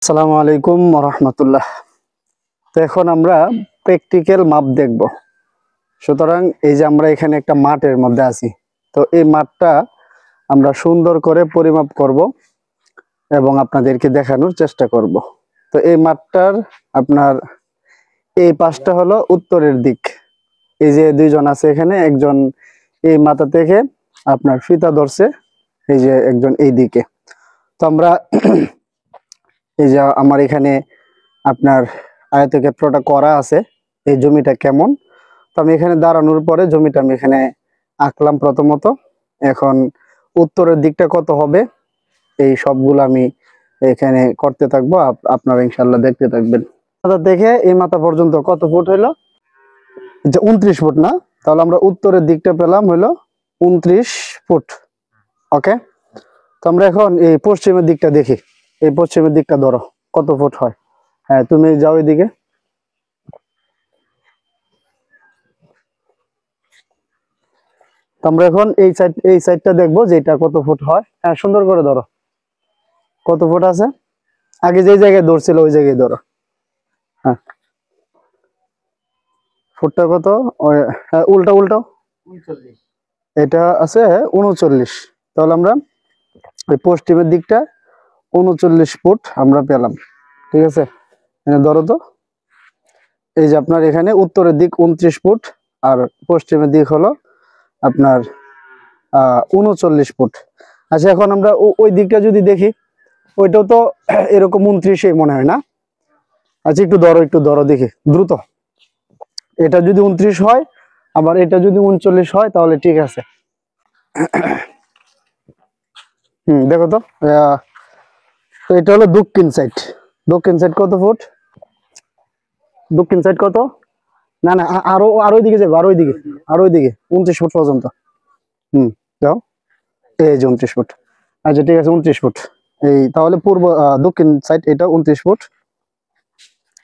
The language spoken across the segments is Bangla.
আসসালামু আলাইকুম রহমতুল্লাহ। তো এখন আমরা প্র্যাকটিক্যাল মাপ দেখব। সুতরাং এই যে আমরা এখানে একটা মাঠের মধ্যে আছি, তো এই মাঠটা আমরা সুন্দর করে পরিমাপ করব এবং আপনাদেরকে দেখানোর চেষ্টা করব। তো এই মাঠটার আপনার এই পাশটা হলো উত্তরের দিক। এই যে দুইজন আছে এখানে, একজন এই মাথা থেকে আপনার ফিতা ধরছে, এই যে একজন এই দিকে। তো আমরা এই যে আমার এখানে আপনার আয়তক্ষেত্রটা করা আছে, এই জমিটা কেমন। তো আমি এখানে দাঁড়ানোর পরে জমিটা আমি এখানে আঁকলাম প্রথমত। এখন উত্তরের দিকটা কত হবে এই সবগুলো আমি এখানে করতে থাকবো, আপনারা ইনশাল্লাহ দেখতে থাকবেন। মাথা থেকে এই মাথা পর্যন্ত কত ফুট হইলো? যে 29 ফুট না? তাহলে আমরা উত্তরের দিকটা পেলাম হইলো 29 ফুট। ওকে, তো আমরা এখন এই পশ্চিমের দিকটা দেখি। এই পশ্চিমের দিকটা ধরো কত ফুট হয়। হ্যাঁ, তুমি যাও এদিকে। আমরা এখন এই সাইডটা দেখবো যে এটা কত ফুট হয়। হ্যাঁ, সুন্দর করে ধরো কত ফুট আছে। আগে যে জায়গায় ধরছিল ওই জায়গায় ধরো। হ্যাঁ, ফুটটা কত? হ্যাঁ, উল্টা উল্টো। এটা আছে 39। তাহলে আমরা এই পশ্চিমের দিকটা 39 ফুট আমরা পেলাম। ঠিক আছে, ধরো তো। এই যে আপনার এখানে উত্তরের দিক 29 ফুট আর পশ্চিমের দিক হলো আপনার 39 ফুট। আচ্ছা, এখন আমরা ওই দিকটা যদি দেখি, ওইটাও তো এরকম 29 মনে হয় না? আচ্ছা, একটু ধরো দেখি দ্রুত। এটা যদি 29 হয়, আবার এটা যদি 39 হয়, তাহলে ঠিক আছে। দেখো তো। তো এটা হলো দক্ষিণ সাইড। দক্ষিণ সাইড কত ফুট? দক্ষিণ সাইড কত? না না, আরো ওইদিকে যাবো, আরো ওইদিকে 29 ফুট পর্যন্ত। যাও। এই যে 29 ফুট। আচ্ছা, ঠিক আছে, 29 ফুট। এই তাহলে দক্ষিণ সাইড এটা 29 ফুট।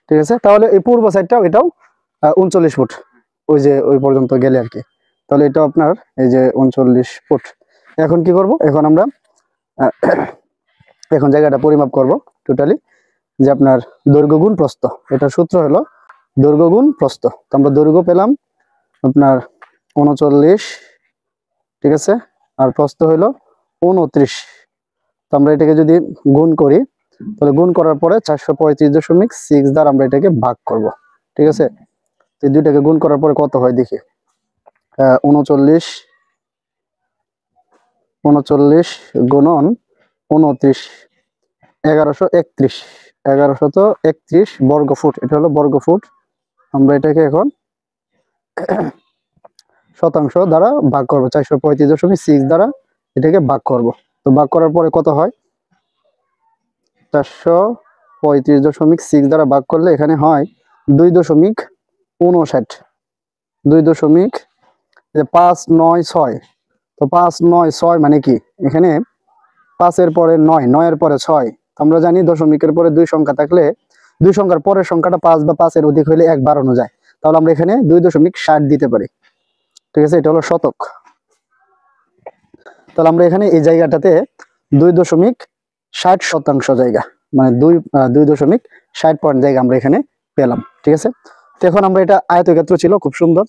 ঠিক আছে, তাহলে এই পূর্ব সাইডটাও এটাও 39 ফুট। ওই যে ওই পর্যন্ত গেলে আর কি। তাহলে এটা আপনার এই যে 39 ফুট। এখন কি করব? এখন আমরা এখন জায়গাটা পরিমাপ করব টোটালি, যে আপনার দৈর্ঘ্য গুণ প্রস্থ। এটা সূত্র হলো দৈর্ঘ্য গুণ প্রস্থ। তো আমরা দৈর্ঘ্য পেলাম আপনার 39, ঠিক আছে, আর প্রস্থ হলো 29। তো আমরা এটাকে যদি গুণ করি, তাহলে গুণ করার পরে 435.6 দ্বারা আমরা এটাকে ভাগ করব। ঠিক আছে, তো দুইটাকে গুণ করার পরে কত হয় দেখি। 39 গুণন 29, 1131। 1131 বর্গ ফুট। এটা হলো বর্গ ফুট। আমরা এটাকে এখন শতাংশ দ্বারা ভাগ করবো। 435.6 দ্বারা এটাকে ভাগ করব। তো ভাগ করার পরে কত হয়? 435.6 দ্বারা ভাগ করলে এখানে হয় 2.59। 596। তো 596 মানে কি? এখানে 5-এর পরে 9, 9-এর পরে 6। আমরা জানি দশমিকের পরে 2 সংখ্যা থাকলে 2 সংখ্যার পরের সংখ্যাটা 5 বা 5-এর অধিক হলে 1 বাড়ানো যায়। তাহলে আমরা এখানে 2.60 দিতে পারি। ঠিক আছে, এটা হলো শতক। তাহলে আমরা এখানে এই জায়গাটাতে 2.60 শতাংশ জায়গা, মানে 2.60 পয়েন্ট জায়গা আমরা এখানে পেলাম। ঠিক আছে, তো এখন আমরা এটা আয়তক্ষেত্র ছিল, খুব সুন্দর।